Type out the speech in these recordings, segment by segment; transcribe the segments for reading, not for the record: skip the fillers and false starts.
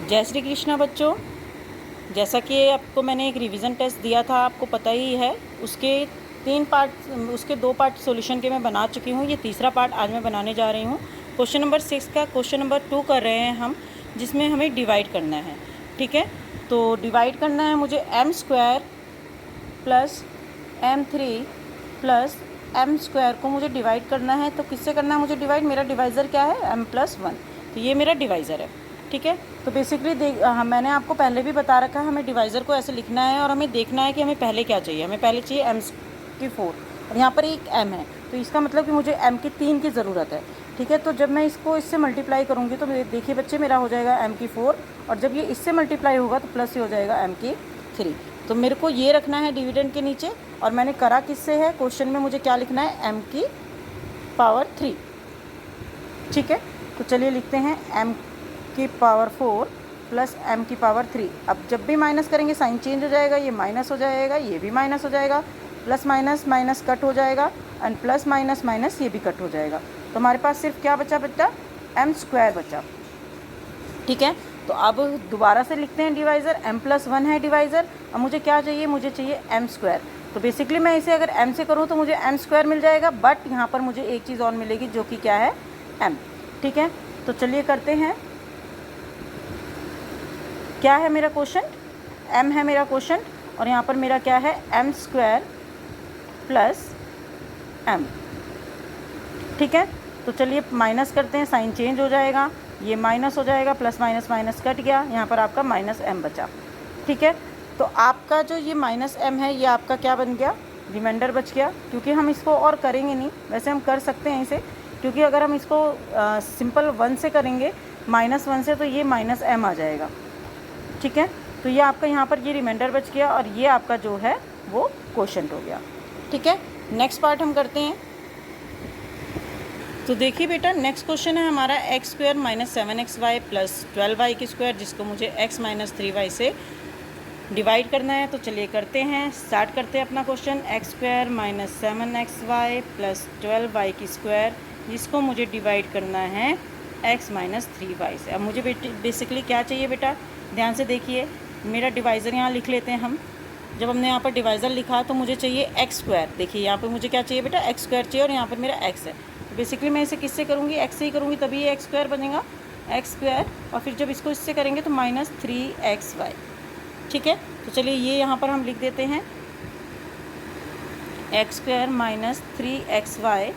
जय श्री कृष्णा बच्चों। जैसा कि आपको मैंने एक रिवीजन टेस्ट दिया था, आपको पता ही है। उसके 2 पार्ट सॉल्यूशन के मैं बना चुकी हूँ। ये तीसरा पार्ट आज मैं बनाने जा रही हूँ। क्वेश्चन नंबर 6 का क्वेश्चन नंबर 2 कर रहे हैं हम, जिसमें हमें डिवाइड करना है। ठीक है, तो डिवाइड करना है मुझे m² plus m3 plus m² को मुझे डिवाइड करना है। तो किससे करना है मुझे डिवाइड? मेरा डिवाइज़र क्या है? m+1। तो ये मेरा डिवाइज़र है। ठीक है, तो बेसिकली मैंने आपको पहले भी बता रखा है, हमें डिवाइज़र को ऐसे लिखना है और हमें देखना है कि हमें पहले क्या चाहिए। हमें पहले चाहिए m4 और यहाँ पर एक m है, तो इसका मतलब कि मुझे m3 की ज़रूरत है। ठीक है, तो जब मैं इसको इससे मल्टीप्लाई करूँगी तो देखिए बच्चे, मेरा हो जाएगा m4 और जब ये इससे मल्टीप्लाई होगा तो प्लस ये हो जाएगा m3। तो मेरे को ये रखना है डिविडेंड के नीचे, और मैंने करा किससे है? क्वेश्चन में मुझे क्या लिखना है? m3। ठीक है, तो चलिए लिखते हैं m4 प्लस m3। अब जब भी माइनस करेंगे साइन चेंज हो जाएगा, ये माइनस हो जाएगा, ये भी माइनस हो जाएगा, प्लस माइनस माइनस कट हो जाएगा, एंड प्लस माइनस माइनस ये भी कट हो जाएगा। तो हमारे पास सिर्फ क्या बचा? m² बचा। ठीक है, तो अब दोबारा से लिखते हैं डिवाइज़र। m+1 है डिवाइज़र। अब मुझे क्या चाहिए? मुझे चाहिए m²। तो बेसिकली मैं इसे अगर m से करूँ तो मुझे m² मिल जाएगा, बट यहाँ पर मुझे एक चीज़ और मिलेगी जो कि क्या है? m। ठीक है, तो चलिए करते हैं। क्या है मेरा क्वेश्चन? m है मेरा क्वेश्चन, और यहाँ पर मेरा क्या है? m² plus m। ठीक है, तो चलिए माइनस करते हैं, साइन चेंज हो जाएगा, ये माइनस हो जाएगा, प्लस माइनस माइनस कट गया, यहाँ पर आपका -m बचा। ठीक है, तो आपका जो ये -m है, ये आपका क्या बन गया? रिमाइंडर बच गया, क्योंकि हम इसको और करेंगे नहीं। वैसे हम कर सकते हैं इसे, क्योंकि अगर हम इसको सिंपल 1 से करेंगे, -1 से, तो ये -m आ जाएगा। ठीक है, तो ये आपका यहाँ पर ये रिमाइंडर बच गया, और ये आपका जो है वो क्वोशंट हो गया। ठीक है, नेक्स्ट पार्ट हम करते हैं। तो देखिए बेटा, नेक्स्ट क्वेश्चन है हमारा x² - 7xy प्लस 12y², जिसको मुझे x - 3y से डिवाइड करना है। तो चलिए करते हैं, स्टार्ट करते हैं अपना question. x² - 7xy plus 12y², जिसको मुझे डिवाइड करना है x - 3y से। अब मुझे बेसिकली क्या चाहिए बेटा? ध्यान से देखिए, मेरा डिवाइज़र यहाँ लिख लेते हैं हम। जब हमने यहाँ पर डिवाइज़र लिखा तो मुझे चाहिए x²। देखिए यहाँ पर मुझे क्या चाहिए बेटा? x² चाहिए, और यहाँ पर मेरा x है। तो बेसिकली मैं इसे किससे करूँगी? x से ही करूँगी, तभी ये x² बनेगा, x²। और फिर जब इसको इससे करेंगे तो -3xy। ठीक है, तो चलिए ये यहाँ पर हम लिख देते हैं, x² - 3xy।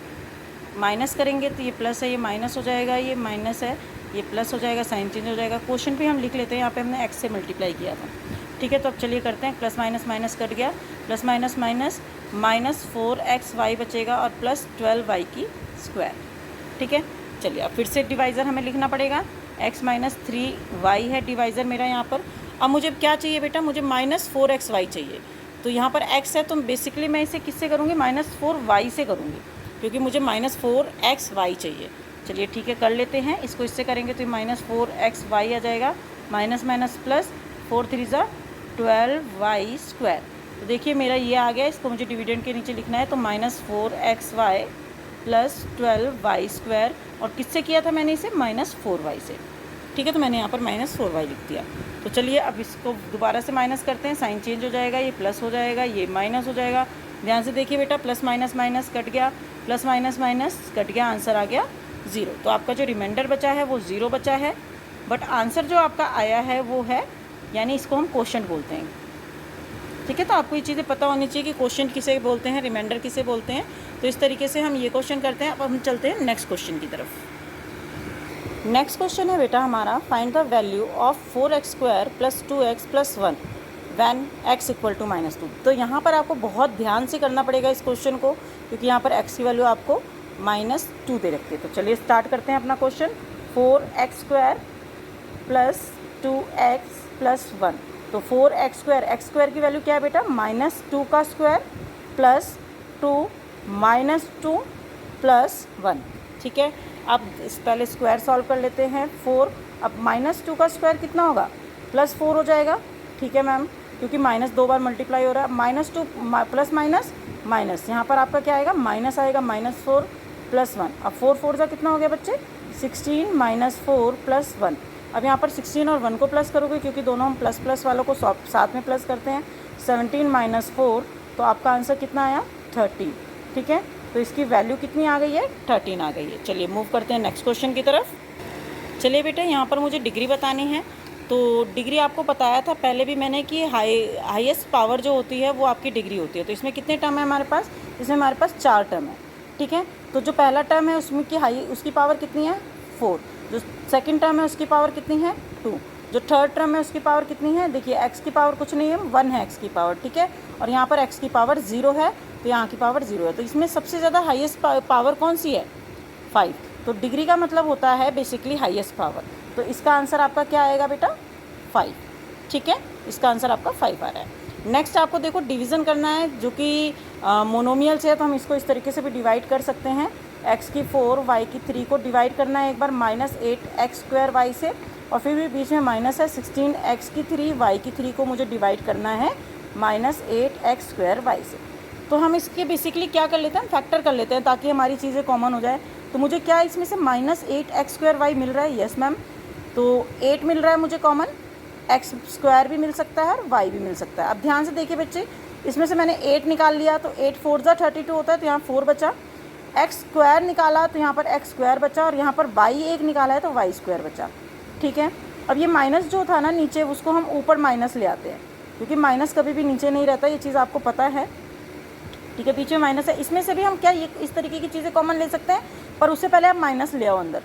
माइनस करेंगे तो ये प्लस है, ये माइनस हो जाएगा, ये माइनस है, ये प्लस हो जाएगा, साइन चेंज हो जाएगा। क्वेश्चन भी हम लिख लेते हैं, यहाँ पे हमने x से मल्टीप्लाई किया था। ठीक है, तो अब चलिए करते हैं। प्लस माइनस माइनस कट गया, प्लस माइनस माइनस -4xy बचेगा, और प्लस 12y²। ठीक है, चलिए अब फिर से डिवाइज़र हमें लिखना पड़ेगा। x - 3y है डिवाइज़र मेरा यहाँ पर। अब मुझे क्या चाहिए बेटा? मुझे -4xy चाहिए। तो यहाँ पर x है, तो बेसिकली मैं इसे किससे करूँगी? -4y से करूँगी, क्योंकि मुझे -4xy चाहिए। चलिए ठीक है, कर लेते हैं। इसको इससे करेंगे तो -4xy आ जाएगा, माइनस माइनस प्लस, 4 3 12y²। तो देखिए मेरा ये आ गया, इसको मुझे डिविडेंड के नीचे लिखना है। तो -4xy प्लस 12y², और किससे किया था मैंने इसे? -4y से। ठीक है, तो मैंने यहाँ पर -4y लिख दिया। तो चलिए अब इसको दोबारा से माइनस करते हैं, साइन चेंज हो जाएगा, ये प्लस हो जाएगा, ये माइनस हो जाएगा। ध्यान से देखिए बेटा, प्लस माइनस माइनस कट गया, प्लस माइनस माइनस कट गया, आंसर आ गया 0। तो आपका जो रिमाइंडर बचा है वो 0 बचा है, बट आंसर जो आपका आया है वो है, यानी इसको हम क्वोशंट बोलते हैं। ठीक है, तो आपको ये चीज़ें पता होनी चाहिए कि क्वोशंट किसे बोलते हैं, रिमाइंडर किसे बोलते हैं। तो इस तरीके से हम ये क्वेश्चन करते हैं। अब हम चलते हैं नेक्स्ट क्वेश्चन की तरफ। नेक्स्ट क्वेश्चन है बेटा हमारा, find the value of 4x² plus 2x plus 1 when x = -2। तो यहाँ पर आपको बहुत ध्यान से करना पड़ेगा इस क्वेश्चन को, क्योंकि यहाँ पर x की वैल्यू आपको -2 दे रखती है। तो चलिए स्टार्ट करते हैं अपना question. 4x² plus 2x plus 1। तो 4x², x² की वैल्यू क्या है बेटा? -2 का स्क्वायर प्लस 2 -2 प्लस 1। ठीक है, अब पहले स्क्वायर सॉल्व कर लेते हैं। 4, अब -2 का स्क्वायर कितना होगा? +4 हो जाएगा। ठीक है मैम, क्योंकि माइनस 2 बार मल्टीप्लाई हो रहा है। -2 प्लस माइनस माइनस, यहाँ पर आपका क्या आएगा? माइनस आएगा, -4 प्लस 1। अब 4 4 का कितना हो गया बच्चे? 16 -4 प्लस 1। अब यहाँ पर 16 और 1 को प्लस करोगे, क्योंकि दोनों हम प्लस प्लस वालों को साथ में प्लस करते हैं। 17 - 4, तो आपका आंसर कितना आया? 13। ठीक है, तो इसकी वैल्यू कितनी आ गई है? 13 आ गई है। चलिए मूव करते हैं नेक्स्ट क्वेश्चन की तरफ। चलिए बेटे, यहाँ पर मुझे डिग्री बतानी है। तो डिग्री आपको बताया था पहले भी मैंने कि हाईएस्ट पावर जो होती है वो आपकी डिग्री होती है। तो इसमें कितने टर्म है हमारे पास? इसमें हमारे पास 4 टर्म है। ठीक है, तो जो पहला टर्म है उसमें की उसकी पावर कितनी है? 4। जो सेकंड टर्म है उसकी पावर कितनी है? 2। जो थर्ड टर्म है उसकी पावर कितनी है? देखिए x की पावर कुछ नहीं है, 1 है x की पावर। ठीक है, और यहाँ पर x की पावर 0 है, तो यहाँ की पावर 0 है। तो इसमें सबसे ज़्यादा हाईएस्ट पावर कौन सी है? 5। तो डिग्री का मतलब होता है बेसिकली हाईएस्ट पावर। तो इसका आंसर आपका क्या आएगा बेटा? 5। ठीक है, इसका आंसर आपका 5 आ रहा है। नेक्स्ट आपको देखो डिवीज़न करना है, जो कि मोनोमियल से है, तो हम इसको इस तरीके से भी डिवाइड कर सकते हैं। x की 4 y की 3 को डिवाइड करना है एक बार -8x² y से, और फिर भी बीच में माइनस है 16x की 3 y की 3 को मुझे डिवाइड करना है -8x² y से। तो हम इसके बेसिकली क्या कर लेते हैं? फैक्टर कर लेते हैं ताकि हमारी चीज़ें कॉमन हो जाए। तो मुझे क्या इसमें से -8x² y मिल रहा है? यस मैम, तो 8 मिल रहा है मुझे कॉमन, x² भी मिल सकता है और y भी मिल सकता है। अब ध्यान से देखिए बच्चे, इसमें से मैंने 8 निकाल लिया, तो 8 4 ज़ा 32 होता है, तो यहाँ 4 बचा। x² निकाला तो यहाँ पर x² बचा, और यहाँ पर y 1 निकाला है तो y² बचा। ठीक है, अब ये माइनस जो था ना नीचे, उसको हम ऊपर माइनस ले आते हैं, क्योंकि माइनस कभी भी नीचे नहीं रहता, ये चीज़ आपको पता है। ठीक है, पीछे माइनस है। इसमें से भी हम क्या ये इस तरीके की चीज़ें कॉमन ले सकते हैं, पर उससे पहले आप माइनस ले आओ अंदर।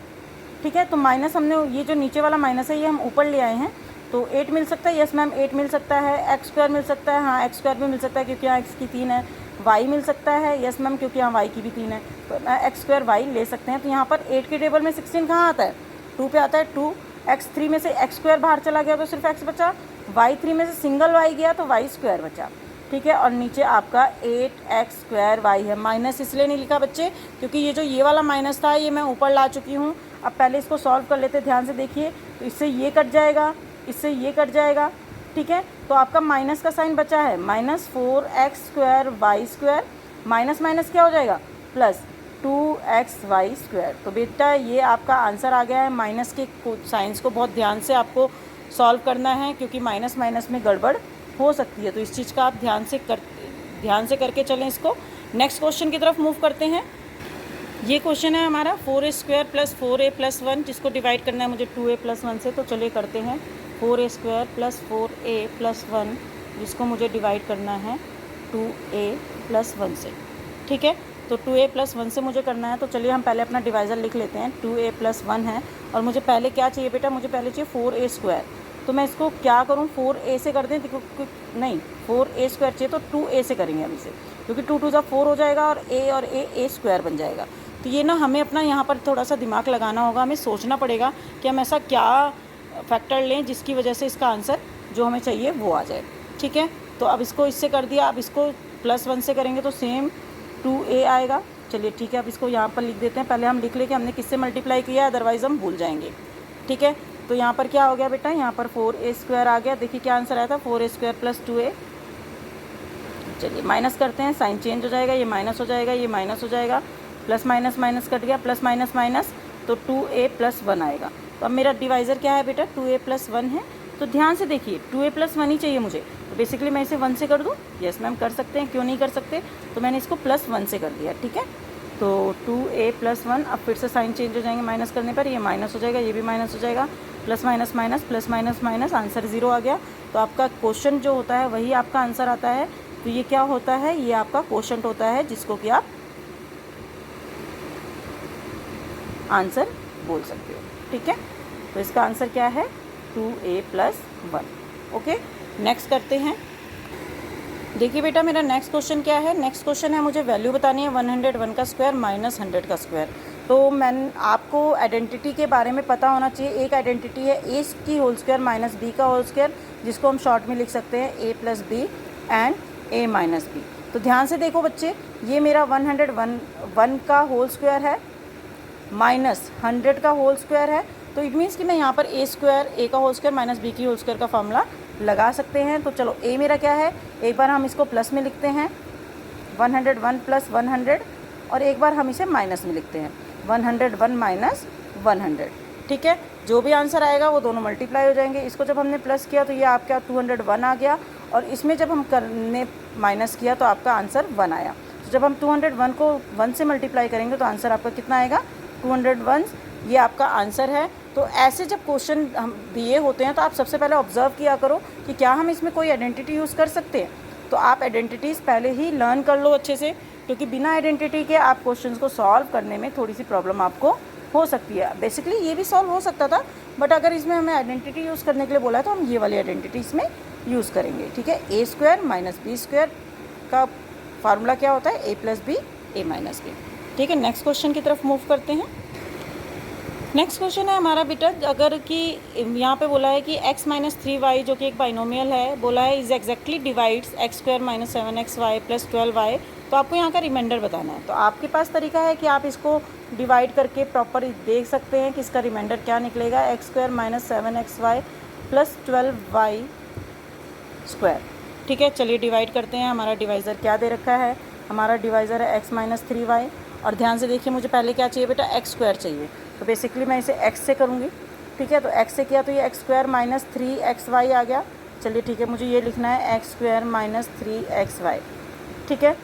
ठीक है, तो माइनस हमने ये जो नीचे वाला माइनस है ये हम ऊपर ले आए हैं, तो 8 मिल सकता है। यस मैम, 8 मिल सकता है। x² मिल सकता है, हाँ x² भी मिल सकता है क्योंकि यहाँ x की 3 है। y मिल सकता है, यस मैम, क्योंकि यहाँ y की भी 3 है, तो x² y ले सकते हैं। तो यहाँ पर 8 के टेबल में 16 कहाँ आता है? 2 पे आता है। 2 x3 में से x² बाहर चला गया तो सिर्फ x बचा, y3 में से सिंगल y गया तो y² बचा। ठीक है, और नीचे आपका 8x² y है। माइनस इसलिए नहीं लिखा बच्चे क्योंकि ये वाला माइनस था ये मैं ऊपर ला चुकी हूँ। अब पहले इसको सॉल्व कर लेते, ध्यान से देखिए। तो इससे ये कट जाएगा, इससे ये कट जाएगा। ठीक है, तो आपका माइनस का साइन बचा है -4x² y², माइनस माइनस क्या हो जाएगा? Plus 2xy²। तो बेटा ये आपका आंसर आ गया है। माइनस के साइंस को बहुत ध्यान से आपको सॉल्व करना है, क्योंकि माइनस माइनस में गड़बड़ हो सकती है। तो इस चीज़ का आप ध्यान से करके चलें इसको। नेक्स्ट क्वेश्चन की तरफ मूव करते हैं। ये क्वेश्चन है हमारा 4a² + 4a + 1, जिसको डिवाइड करना है मुझे 2a + 1 से। तो चलिए करते हैं। 4a² + 4a + 1, जिसको मुझे डिवाइड करना है 2a + 1 से। ठीक है, तो 2a + 1 से मुझे करना है। तो चलिए हम पहले अपना डिवाइज़र लिख लेते हैं। 2a + 1 है, और मुझे पहले क्या चाहिए बेटा? मुझे पहले चाहिए 4a²। तो मैं इसको क्या करूँ? 4a से कर दें? नहीं, 4a² चाहिए तो 2a से करेंगे हम इसे, क्योंकि 2 2 ज़ा 4 हो जाएगा, और a² बन जाएगा। तो ये ना हमें अपना यहाँ पर थोड़ा सा दिमाग लगाना होगा, हमें सोचना पड़ेगा कि हम ऐसा क्या फैक्टर लें जिसकी वजह से इसका आंसर जो हमें चाहिए वो आ जाए। ठीक है, तो अब इसको इससे कर दिया, अब इसको +1 से करेंगे तो सेम 2a आएगा। चलिए ठीक है, अब इसको यहाँ पर लिख देते हैं। पहले हम लिख लें कि हमने किससे मल्टीप्लाई किया, अदरवाइज़ हम भूल जाएंगे। ठीक है, तो यहाँ पर क्या हो गया बेटा? यहाँ पर 4a² आ गया। देखिए क्या आंसर आया था? 4a² + 2a। चलिए माइनस करते हैं, साइन चेंज हो जाएगा, ये माइनस हो जाएगा, ये माइनस हो जाएगा, प्लस माइनस माइनस कट गया, प्लस माइनस माइनस, तो 2a + 1 आएगा। तो अब मेरा डिवाइज़र क्या है बेटा? 2a + 1 है। तो ध्यान से देखिए, 2a + 1 ही चाहिए मुझे, तो बेसिकली मैं इसे 1 से कर दूँ? यस मैम, कर सकते हैं, क्यों नहीं कर सकते। तो मैंने इसको +1 से कर दिया। ठीक है, तो 2a + 1, अब फिर से साइन चेंज हो जाएंगे माइनस करने पर, ये माइनस हो जाएगा, ये भी माइनस हो जाएगा, plus minus minus, plus minus minus, answer 0 आ गया। तो आपका क्वेश्चन जो होता है वही आपका आंसर आता है। तो ये क्या होता है? ये आपका क्वोशंट होता है, जिसको कि आप आंसर बोल सकते हो। ठीक है, तो इसका आंसर क्या है? 2a + 1। ओके, नेक्स्ट करते हैं। देखिए बेटा, मेरा नेक्स्ट क्वेश्चन क्या है? नेक्स्ट क्वेश्चन है, मुझे वैल्यू बतानी है 101 का स्क्वायर - 100 का स्क्वायर। तो आपको आइडेंटिटी के बारे में पता होना चाहिए। एक आइडेंटिटी है a की होल स्क्वायर - b का होल स्क्वायर, जिसको हम शॉर्ट में लिख सकते हैं a + b and a - b। तो ध्यान से देखो बच्चे, ये मेरा 101 का होल स्क्वायर है -100 का होल स्क्वायर है। तो इट मीन्स कि मैं यहाँ पर a का होल स्क्वायर - b की होल स्क्वायर का फॉर्मूला लगा सकते हैं। तो चलो a मेरा क्या है? एक बार हम इसको प्लस में लिखते हैं 101 + 100, और एक बार हम इसे माइनस में लिखते हैं 101 - 100। ठीक है, जो भी आंसर आएगा वो दोनों मल्टीप्लाई हो जाएंगे। इसको जब हमने प्लस किया तो ये आपका 201 आ गया, और इसमें जब हम करने माइनस किया तो आपका आंसर 1 आया। तो जब हम 201 को 1 से मल्टीप्लाई करेंगे तो आंसर आपका कितना आएगा, 201, ये आपका आंसर है। तो ऐसे जब क्वेश्चन हम दिए होते हैं तो आप सबसे पहले ऑब्जर्व किया करो कि क्या हम इसमें कोई आइडेंटिटी यूज़ कर सकते हैं। तो आप आइडेंटिटीज़ पहले ही लर्न कर लो अच्छे से, क्योंकि बिना आइडेंटिटी के आप क्वेश्चंस को सॉल्व करने में थोड़ी सी प्रॉब्लम आपको हो सकती है। बेसिकली ये भी सॉल्व हो सकता था, बट अगर इसमें हमें आइडेंटिटी यूज़ करने के लिए बोला है तो हम ये वाली आइडेंटिटी इसमें यूज़ करेंगे। ठीक है, A square minus B square का फार्मूला क्या होता है, A plus B A minus B. ठीक है, नेक्स्ट क्वेश्चन की तरफ मूव करते हैं। नेक्स्ट क्वेश्चन है हमारा बेटा, अगर कि यहाँ पे बोला है कि x माइनस 3y जो कि एक बाइनोमियल है, बोला है is exactly divides x square minus 7xy plus 12y, तो आपको यहाँ का रिमाइंडर बताना है। तो आपके पास तरीका है कि आप इसको डिवाइड करके प्रॉपर देख सकते हैं कि इसका रिमाइंडर क्या निकलेगा, x square minus 7xy plus 12y square. ठीक है, चलिए डिवाइड करते हैं। हमारा डिवाइज़र क्या दे रखा है, हमारा डिवाइज़र है x माइनस 3y, और ध्यान से देखिए मुझे पहले क्या चाहिए बेटा, एक्स स्क्वायर चाहिए। तो बेसिकली मैं इसे x से करूँगी। ठीक है, तो x से किया तो ये एक्स स्क्वायर माइनस 3xy आ गया। चलिए ठीक है, मुझे ये लिखना है एक्स स्क्वायर माइनस 3xy। ठीक है,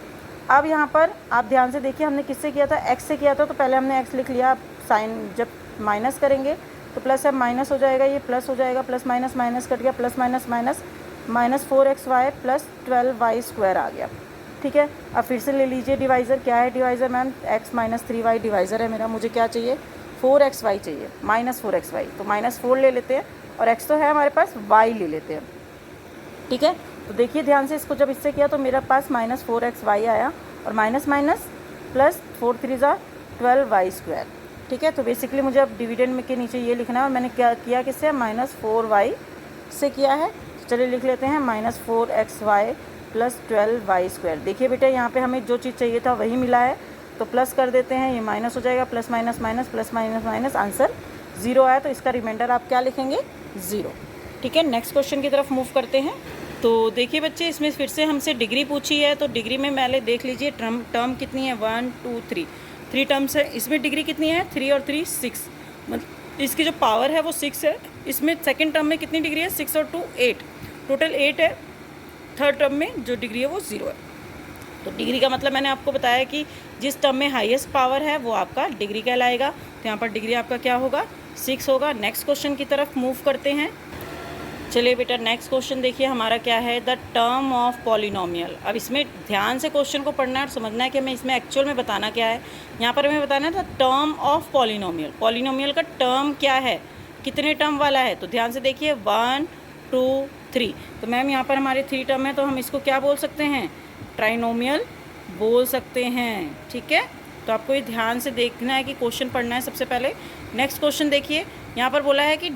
अब यहाँ पर आप ध्यान से देखिए हमने किससे किया था, x से किया था, तो पहले हमने x लिख लिया। साइन जब माइनस करेंगे तो प्लस है माइनस हो जाएगा, ये प्लस हो जाएगा, प्लस माइनस माइनस कट गया, plus minus minus minus 4xy plus 12y square आ गया। ठीक है, अब फिर से ले लीजिए डिवाइज़र। क्या है divisor ma'am, x minus 3y divisor है मेरा। मुझे क्या चाहिए, 4xy चाहिए, माइनस 4xy। तो माइनस 4 ले लेते हैं, और x तो है हमारे पास, y ले लेते हैं। ठीक है, तो देखिए ध्यान से, इसको जब इससे किया तो मेरे पास माइनस 4xy आया, और minus minus plus 4 3 12y square. ठीक है, तो बेसिकली मुझे अब डिविडेंड में के नीचे ये लिखना है, और मैंने क्या किया, किससे, माइनस 4y से किया है। चलिए लिख लेते हैं minus 4xy plus 12y square. देखिए बेटा यहाँ पे हमें जो चीज़ चाहिए था वही मिला है, तो प्लस कर देते हैं, ये माइनस हो जाएगा, plus minus minus plus minus minus, answer 0 आया। तो इसका रिमाइंडर आप क्या लिखेंगे, 0। ठीक है, नेक्स्ट क्वेश्चन की तरफ मूव करते हैं। तो देखिए बच्चे, इसमें फिर से हमसे डिग्री पूछी है, तो डिग्री में पहले देख लीजिए टर्म कितनी है, 1 2 3 टर्म्स है। इसमें डिग्री कितनी है, 3 और 3 6, मतलब इसकी जो पावर है वो 6 है। इसमें सेकेंड टर्म में कितनी डिग्री है, 6 और 2 8, टोटल 8 है। थर्ड टर्म में जो डिग्री है वो 0 है। तो डिग्री का मतलब मैंने आपको बताया कि जिस टर्म में हाईएस्ट पावर है वो आपका डिग्री कहलाएगा। तो यहाँ पर डिग्री आपका क्या होगा, 6 होगा। नेक्स्ट क्वेश्चन की तरफ मूव करते हैं। चलिए बेटा, नेक्स्ट क्वेश्चन देखिए हमारा क्या है, द टर्म ऑफ पॉलिनोमियल। अब इसमें ध्यान से क्वेश्चन को पढ़ना है और समझना है कि हमें इसमें एक्चुअल में बताना क्या है। यहाँ पर हमें बताना है the term of polynomial. Polynomial का टर्म क्या है, कितने टर्म वाला है। तो ध्यान से देखिए 1 2 3। तो मैम यहाँ पर हमारे 3 टर्म है, तो हम इसको क्या बोल सकते हैं, ट्राइनोमियल बोल सकते हैं। ठीक है, तो आपको ये ध्यान से देखना है कि क्वेश्चन पढ़ना है सबसे पहले। नेक्स्ट क्वेश्चन देखिए, यहाँ पर बोला है कि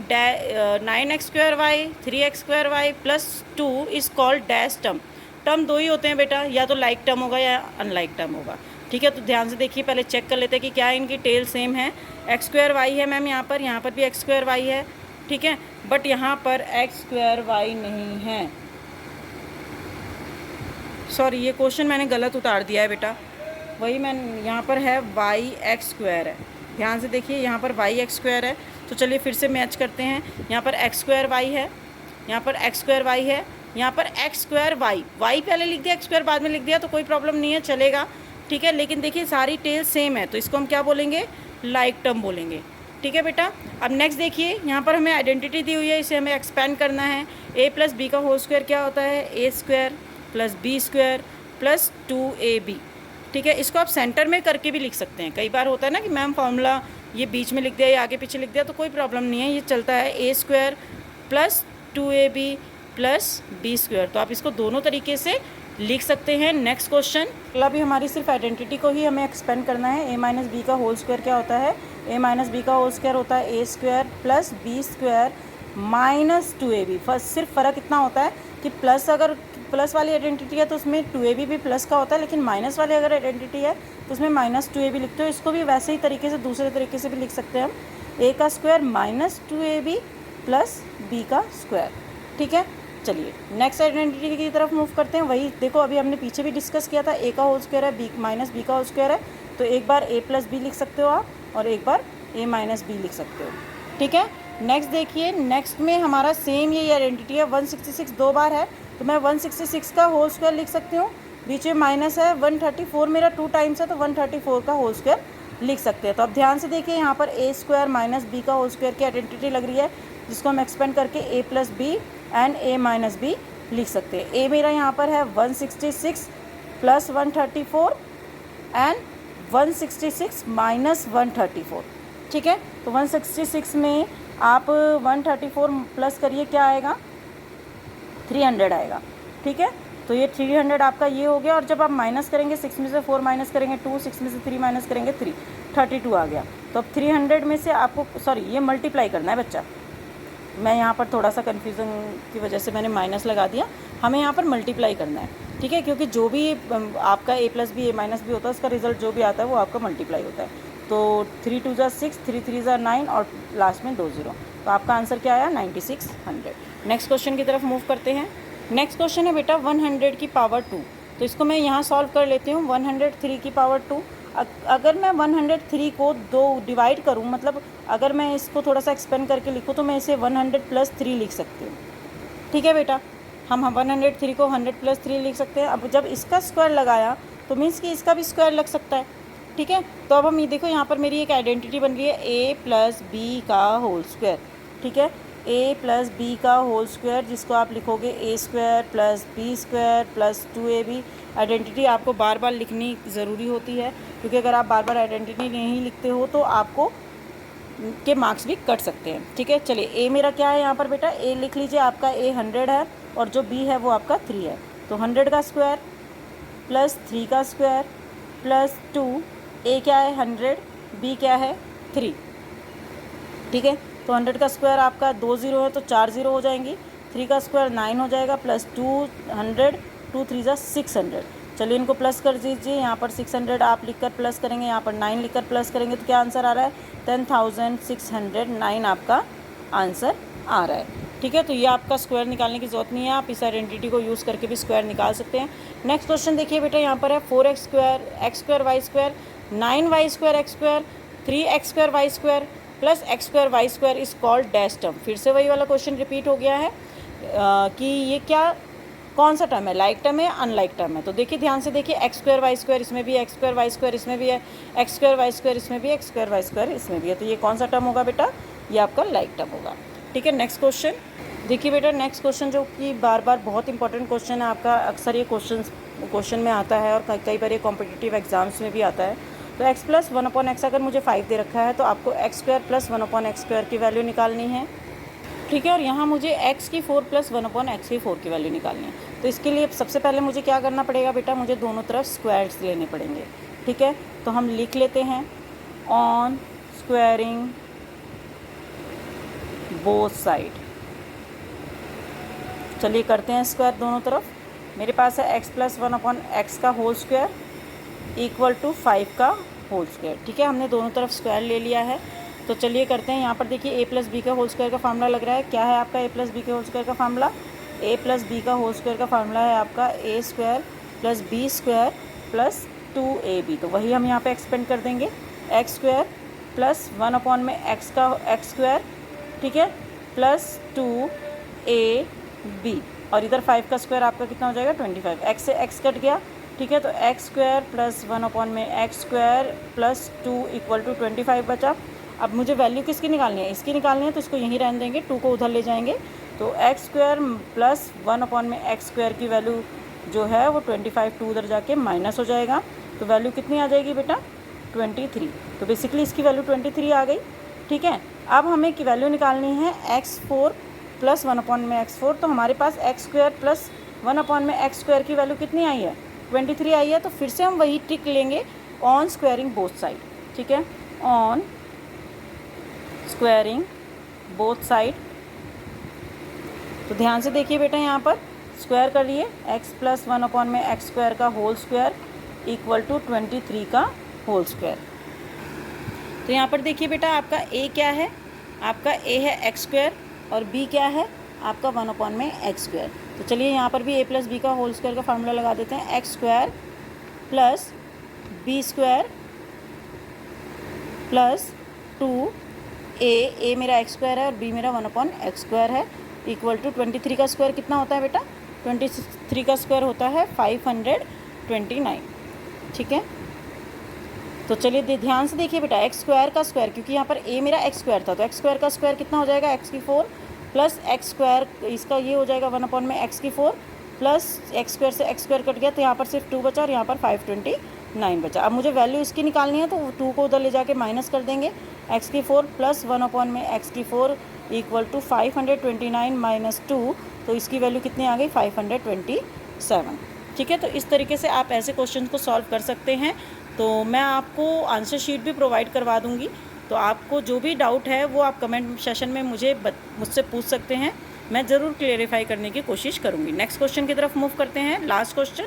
9x square y 3x square y plus 2 is called dash term. Term 2 ही होते हैं बेटा, या तो लाइक टर्म होगा या अनलाइक टर्म होगा। ठीक है, तो ध्यान से देखिए, पहले चेक कर लेते हैं कि क्या इनकी टेल सेम है। एक्स स्क्वायर वाई है मैम यहाँ पर भी एक्स स्क्वायर वाई है। ठीक है, बट यहाँ पर एक्स स्क्वायर वाई नहीं है। सॉरी, ये क्वेश्चन मैंने गलत उतार दिया है बेटा, वही मैं यहाँ पर है वाई एक्स स्क्वायर है। ध्यान से देखिए, यहाँ पर वाई एक्स स्क्वायर है। तो चलिए फिर से मैच करते हैं। यहाँ पर एक्स स्क्वायर वाई है, यहाँ पर एक्स स्क्वायर वाई है, यहाँ पर एक्स स्क्वायर वाई, वाई पहले लिख दिया, एक्स स्क्वायर बाद में लिख दिया, तो कोई प्रॉब्लम नहीं है, चलेगा। ठीक है, लेकिन देखिए सारी टेल सेम है, तो इसको हम क्या बोलेंगे, लाइक टर्म बोलेंगे। ठीक है बेटा, अब नेक्स्ट देखिए, यहाँ पर हमें आइडेंटिटी दी हुई है, इसे हमें एक्सपेंड करना है। ए प्लस बी का होल स्क्वायर क्या होता है, A square plus B square plus 2ab। ठीक है, इसको आप सेंटर में करके भी लिख सकते हैं। कई बार होता है ना कि मैम फार्मूला ये बीच में लिख दिया या आगे पीछे लिख दिया, तो कोई प्रॉब्लम नहीं है, ये चलता है। A square plus 2ab plus B square, तो आप इसको दोनों तरीके से लिख सकते हैं। नेक्स्ट क्वेश्चन, अगला भी हमारी सिर्फ आइडेंटिटी को ही हमें एक्सपेंड करना है। ए माइनस बी का होल स्क्वायर क्या होता है, ए माइनस बी का होल स्क्वायर होता है A square plus B square minus 2ab। First सिर्फ फ़र्क इतना होता है कि प्लस, अगर प्लस वाली आइडेंटिटी है तो उसमें 2ab भी प्लस का होता है, लेकिन माइनस वाली अगर आइडेंटिटी है तो उसमें माइनस 2ab लिखते हो। इसको भी वैसे ही तरीके से, दूसरे तरीके से भी लिख सकते हैं हम, ए का square minus 2ab plus B का स्क्वायर। ठीक है, चलिए नेक्स्ट आइडेंटिटी की तरफ मूव करते हैं। वही देखो, अभी हमने पीछे भी डिस्कस किया था, ए का होल स्क्वायर है, बी माइनस बी का होल स्क्वायर है, तो एक बार ए प्लस बी लिख सकते हो आप, और एक बार ए माइनस बी लिख सकते हो। ठीक है, नेक्स्ट देखिए, नेक्स्ट में हमारा सेम ये आइडेंटिटी है, 166 दो बार है तो मैं 166 का होल स्क्वायर लिख सकती हूँ, बीच में माइनस है, 134 मेरा 2 टाइम्स है तो 134 का होल स्क्वायर लिख सकते हैं। तो अब ध्यान से देखिए, यहाँ पर ए स्क्वायर माइनस बी का होल स्क्वायर की आइडेंटिटी लग रही है, जिसको हम एक्सपेंड करके A plus B and A minus B लिख सकते हैं। ए मेरा यहाँ पर है 166 प्लस 134 एंड 166 माइनस 134, ठीक है। तो 166 में आप 134 प्लस करिए, क्या आएगा, 300 आएगा, ठीक है। तो ये 300 आपका ये हो गया, और जब आप माइनस करेंगे 6 में से 4 माइनस करेंगे 2, 6 में से 3 माइनस करेंगे 3, 32 आ गया। तो अब 300 में से आपको, सॉरी ये मल्टीप्लाई करना है बच्चा, मैं यहाँ पर थोड़ा सा कन्फ्यूज़न की वजह से मैंने माइनस लगा दिया, हमें यहाँ पर मल्टीप्लाई करना है, ठीक है, क्योंकि जो भी आपका ए प्लस बी ए माइनस बी होता है उसका रिजल्ट जो भी आता है वो आपका मल्टीप्लाई होता है। तो 3 2 ज़ा 6, 3 3 ज़ा 9 और लास्ट में 2 0, तो आपका आंसर क्या आया, 9600। नेक्स्ट क्वेश्चन की तरफ मूव करते हैं। नेक्स्ट क्वेश्चन है बेटा 100 की पावर 2, तो इसको मैं यहाँ सॉल्व कर लेती हूँ। 103 की पावर 2, अगर मैं 103 को 2 डिवाइड करूँ, मतलब अगर मैं इसको थोड़ा सा एक्सपेंड करके लिखूँ तो मैं इसे 100 + 3 लिख सकती हूँ, ठीक है बेटा। हम 103 को 100 + 3 लिख सकते हैं। अब जब इसका स्क्वायर लगाया तो मीन्स कि इसका भी स्क्वायर लग सकता है, ठीक है। तो अब हम ये देखो, यहाँ पर मेरी एक आइडेंटिटी बन रही है ए प्लस बी का होल स्क्वायर, ठीक है, ए प्लस बी का होल स्क्वायर, जिसको आप लिखोगे A square plus B square plus 2ab। Identity आपको बार बार लिखनी ज़रूरी होती है, क्योंकि अगर आप बार बार आइडेंटिटी नहीं लिखते हो तो आपको के मार्क्स भी कट सकते हैं, ठीक है। चलिए, ए मेरा क्या है यहाँ पर बेटा, ए लिख लीजिए, आपका ए 100 है और जो बी है वो आपका 3 है। तो 100 का स्क्वायर प्लस 3 का स्क्वायर प्लस 2, ए क्या है 100, बी क्या है 3, ठीक है। तो 100 का स्क्वायर आपका 2 0 है तो 4 0 हो जाएंगी, 3 का स्क्वायर 9 हो जाएगा प्लस 200, 2 3 ज़ा 600। चलिए इनको प्लस कर दीजिए, यहाँ पर 600 आप लिखकर प्लस करेंगे, यहाँ पर 9 लिखकर प्लस करेंगे, तो क्या आंसर आ रहा है, 10,609 आपका आंसर आ रहा है, ठीक है। तो ये आपका स्क्वायर निकालने की ज़रूरत नहीं है, आप इस आइडेंटिटी को यूज़ करके भी स्क्वायर निकाल सकते हैं। नेक्स्ट क्वेश्चन देखिए बेटा, यहाँ पर है 4x square x square y square 9y square x square 3x square y square plus x square y square is called dash term. फिर से वही वाला क्वेश्चन रिपीट हो गया है कि ये क्या, कौन सा टर्म है, लाइक टर्म है या अनलाइक टर्म है। तो देखिए ध्यान से देखिए, एक्स स्क्वायर वाई स्क्वायर इसमें भी है, एक्स स्क्वायर वाई स्क्वायर इसमें भी है, एक्स स्क्वायर वाई स्क्वायर इसमें भी है, एक्स स्क्वायर वाई स्क्वायर इसमें भी है। तो ये कौन सा टर्म होगा बेटा, ये आपका लाइक टर्म होगा, ठीक है। नेक्स्ट क्वेश्चन देखिए बेटा, नेक्स्ट क्वेश्चन जो कि बार बार बहुत इंपॉर्टेंट क्वेश्चन है आपका, अक्सर ये क्वेश्चन में आता है और कई बार ये कॉम्पिटिटिव एग्जाम्स में भी आता है। तो x + 1/x अगर मुझे 5 दे रखा है तो आपको x² + 1/x² की वैल्यू निकालनी है, ठीक है। और यहाँ मुझे x की 4 + 1/x की 4 की वैल्यू निकालनी है। तो इसके लिए सबसे पहले मुझे क्या करना पड़ेगा बेटा, मुझे दोनों तरफ स्क्वायर्स लेने पड़ेंगे, ठीक है। तो हम लिख लेते हैं ऑन स्क्वायरिंग बोथ साइड। चलिए करते हैं स्क्वायर दोनों तरफ। मेरे पास है x + 1/x का होल स्क्वायर इक्वल टू 5 का होल स्क्वायर, ठीक है। हमने दोनों तरफ स्क्वायर ले लिया है। तो चलिए करते हैं, यहाँ पर देखिए a + b का होल स्क्वायर का फार्मूला लग रहा है, क्या है आपका a + b के होल स्क्वायर का फार्मूला, a + b का होल स्क्वायर का फार्मूला है आपका a² + b² + 2ab। तो वही हम यहाँ पे एक्सपेंड कर देंगे, x² + 1/x का x², ठीक है, प्लस 2ab, और इधर 5 का स्क्वायर आपका कितना हो जाएगा 25, x से x कट गया, ठीक है। तो x² + 1/x² + 2 = 25 बचा। अब मुझे वैल्यू किसकी निकालनी है, इसकी निकालनी है, तो इसको यहीं रहने देंगे, 2 को उधर ले जाएंगे। तो x² + 1/x² की वैल्यू जो है वो 25, 2 उधर जाके माइनस हो जाएगा, तो वैल्यू कितनी आ जाएगी बेटा 23। तो बेसिकली इसकी वैल्यू 23 आ गई, ठीक है। अब हमें की वैल्यू निकालनी है x4 + 1/x4, तो हमारे पास x² + 1/x² की वैल्यू कितनी आई है 23 आई है। तो फिर से हम वही ट्रिक लेंगे ऑन स्क्वायरिंग बोथ साइड, ठीक है, ऑन स्क्वायरिंग बोथ साइड। तो ध्यान से देखिए बेटा, यहाँ पर स्क्वायर करिए, x + 1/x² का होल स्क्वायर इक्वल टू 23 का होल स्क्वायर। तो यहाँ पर देखिए बेटा, आपका a क्या है, आपका a है x² और b क्या है आपका 1/x²। तो चलिए यहाँ पर भी a + b का होल स्क्वायर का फार्मूला लगा देते हैं, x² + b² + 2 ए मेरा एक्स स्क्वायर है और बी मेरा 1/x स्क्वायर है, इक्वल टू 23 का स्क्वायर कितना होता है बेटा? 23 का स्क्वायर होता है 529। ठीक है, तो चलिए ध्यान से देखिए बेटा, एक्स स्क्वायर का स्क्वायर, क्योंकि यहाँ पर ए मेरा एक्स स्क्वायर था, तो एक्स स्क्वायर का स्क्वायर कितना हो जाएगा? एक्स की 4 प्लस एक्स स्क्वायर, इसका ये हो जाएगा 1/x की 4 प्लस एक्स स्क्वायर से एक्स स्क्वायर कट गया, तो यहाँ पर सिर्फ 2 बचा और यहाँ पर 529 बचा। अब मुझे वैल्यू इसकी निकालनी है, तो 2 को उधर ले जाके माइनस कर देंगे। एक्स की 4 प्लस 1/x की 4 इक्वल टू 529 माइनस 2, तो इसकी वैल्यू कितनी आ गई? 527। ठीक है, तो इस तरीके से आप ऐसे क्वेश्चन को सॉल्व कर सकते हैं। तो मैं आपको आंसर शीट भी प्रोवाइड करवा दूंगी, तो आपको जो भी डाउट है वो आप कमेंट सेशन में मुझसे पूछ सकते हैं, मैं ज़रूर क्लेरिफाई करने की कोशिश करूंगी। नेक्स्ट क्वेश्चन की तरफ मूव करते हैं, लास्ट क्वेश्चन।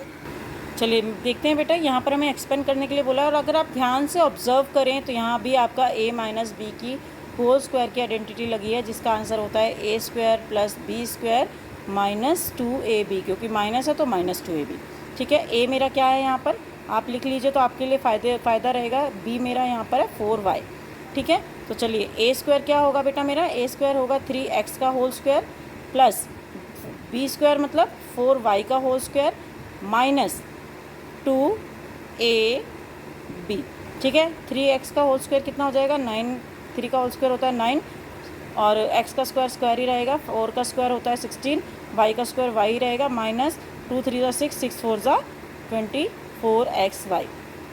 चलिए देखते हैं बेटा, यहाँ पर हमें एक्सपेंड करने के लिए बोला है, और अगर आप ध्यान से ऑब्जर्व करें तो यहाँ भी आपका a माइनस बी की होल स्क्वायर की आइडेंटिटी लगी है, जिसका आंसर होता है a square plus B square minus 2ab, क्योंकि माइनस है तो माइनस 2ab। ठीक है, a मेरा क्या है यहाँ पर आप लिख लीजिए तो आपके लिए फ़ायदा रहेगा। b मेरा यहाँ पर है 4y। ठीक है, तो चलिए a स्क्वायर क्या होगा बेटा मेरा? a स्क्वायर होगा 3x का whole square plus b square मतलब 4y का होल स्क्वायर माइनस 2ab। ठीक है, 3x का होल स्क्वायर कितना हो जाएगा? 9, 3 का होल स्क्वायर होता है 9 और x का स्क्वायर ही रहेगा, 4 का स्क्वायर होता है 16, y का स्क्वायर y ही रहेगा, माइनस 2 3 ज़ा 6, 6 4 ज़ा 24xy।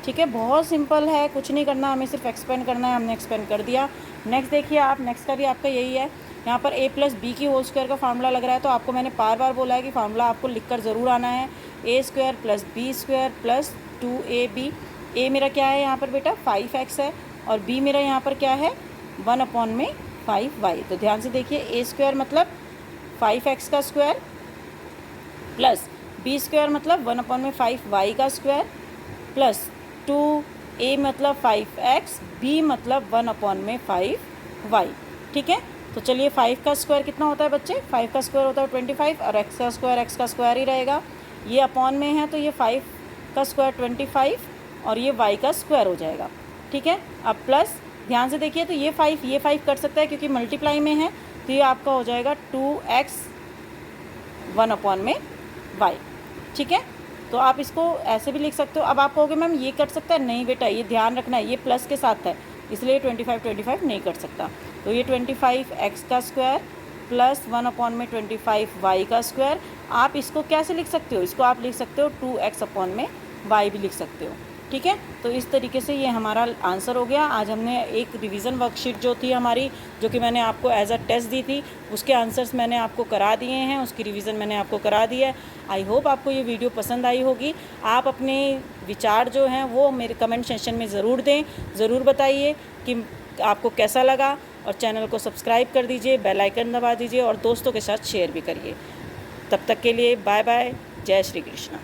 ठीक है, बहुत सिंपल है, कुछ नहीं करना, हमें सिर्फ एक्सपेंड करना है, हमने एक्सपेंड कर दिया। नेक्स्ट देखिए आप, नेक्स्ट का भी आपका यही है। यहाँ पर a प्लस बी की होल स्क्वायर का फार्मूला लग रहा है, तो आपको मैंने बार बोला है कि फार्मूला आपको लिखकर ज़रूर आना है। a square plus B square plus 2ab। a मेरा क्या है यहाँ पर बेटा? 5x है, और b मेरा यहाँ पर क्या है? 1/5y। तो ध्यान से देखिए, a स्क्वायर मतलब 5x का स्क्वायर प्लस बी स्क्वायर मतलब 1/5y का स्क्वायर प्लस 2a मतलब 5x, b मतलब 1/5y। ठीक है, तो चलिए 5 का स्क्वायर कितना होता है बच्चे? 5 का स्क्वायर होता है 25, और x का स्क्वायर ही रहेगा, ये अपॉन में है, तो ये 5 का स्क्वायर 25 और ये y का स्क्वायर हो जाएगा। ठीक है, अब प्लस ध्यान से देखिए, तो ये 5 कट सकता है क्योंकि मल्टीप्लाई में है, तो ये आपका हो जाएगा 2x 1/y। ठीक है, तो आप इसको ऐसे भी लिख सकते हो। अब आप कहोगे मैम ये कट सकता है? नहीं बेटा, ये ध्यान रखना है, ये प्लस के साथ है, इसलिए 25 नहीं कट सकता। तो ये 25x का स्क्वायर प्लस 1/25y का स्क्वायर। आप इसको कैसे लिख सकते हो? इसको आप लिख सकते हो 2x/y भी लिख सकते हो। ठीक है, तो इस तरीके से ये हमारा आंसर हो गया। आज हमने एक रिवीजन वर्कशीट जो थी हमारी, जो कि मैंने आपको एज अ टेस्ट दी थी, उसके आंसर्स मैंने आपको करा दिए हैं, उसकी रिवीजन मैंने आपको करा दी है। आई होप आपको ये वीडियो पसंद आई होगी। आप अपने विचार जो हैं वो मेरे कमेंट सेक्शन में ज़रूर दें, ज़रूर बताइए कि आपको कैसा लगा, और चैनल को सब्सक्राइब कर दीजिए, बेल आइकन दबा दीजिए और दोस्तों के साथ शेयर भी करिए। तब तक के लिए बाय बाय, जय श्री कृष्णा।